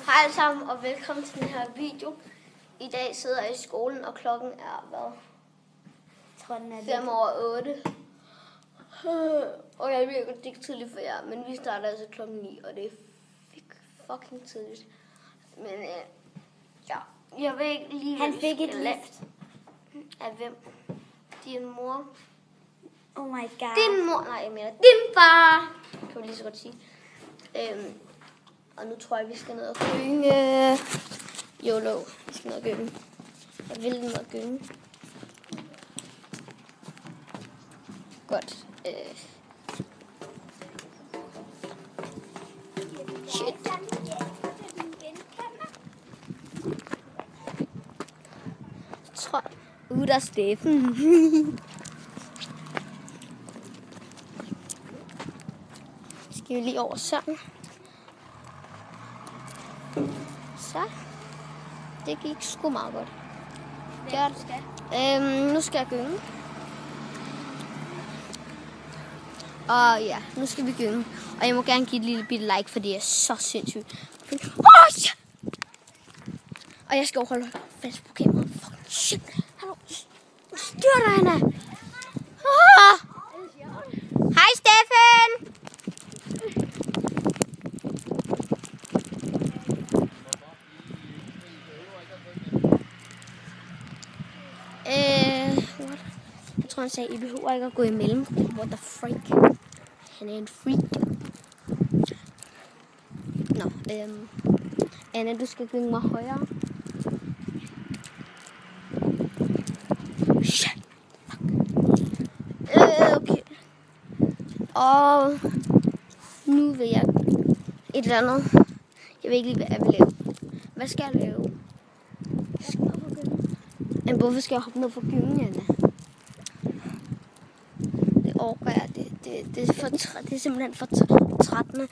Hej alle sammen og velkommen til den her video. I dag sidder jeg i skolen, og klokken er hvad? Jeg tror, den er 7:08. Og jeg ved godt, det er ikke tidligt for jer, men vi starter altså klokken 9, og det er fucking tidligt. Men ja, jeg ved ikke lige... Han fik et lift. Af hvem? Din mor? Oh my god. Din mor? Nej, jeg mener din far! Kan vi lige så godt sige. Og nu tror jeg, vi skal ned og gynge. YOLO. Vi skal ned og gynge. Jeg vil ned og gynge. Godt. Shit. Jeg tror... der er Steffen. Skal vi lige over sådan. Så. Det gik sgu meget godt. Nu skal jeg gynge. Og ja, nu skal vi gynge. Og jeg må gerne give et lille bitte like, for det er så sindssygt. Ja! Og jeg skal holde fast på kameraet. Fucking shit. Hallo. Styr dig, Anna. Hej, Steffen. What? Jeg tror, han sagde, I behøver ikke at gå imellem. What the freak? Han er en freak. Nå, Anna, du skal gynge mig højere. Shit. Okay. Og nu vil jeg et eller andet. Jeg ved ikke lige, hvad jeg vil lave. Hvad skal jeg lave? Men hvorfor skal jeg hoppe ned for gyngen, Anna? Det orker jeg. Det er simpelthen for trættende.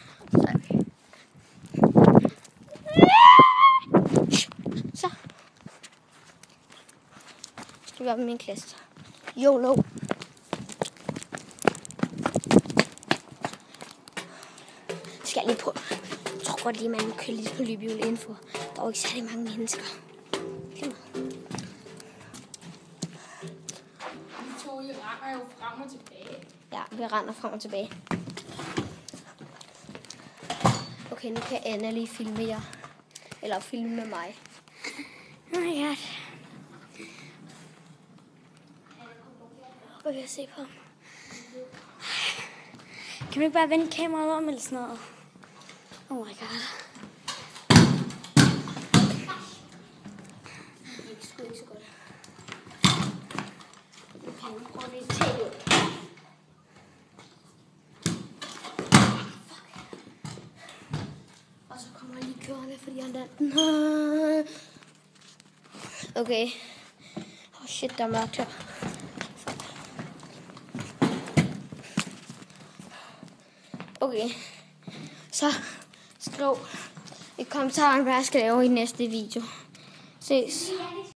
Så. Skal vi op i min klasse. YOLO. Skal jeg lige på. Jeg tror godt lige, man kan køre lidt på løbehjul indenfor. Der er jo ikke særlig mange mennesker. I render jo frem og tilbage. Ja, vi render frem og tilbage. Okay, nu kan Anna lige filme jer. Eller filme med mig. Oh my god. Hvad vil jeg se på? Kan du ikke bare vende kameraet om eller sådan noget? Oh my god. Det gik sgu ikke så godt. Okay, nu prøver vi at tage ud. Og så kommer jeg lige kørende, fordi jeg lander. Okay. Oh shit, der er mørkt her. Okay. Så skriv i kommentaren, hvad jeg skal lave i næste video. Ses.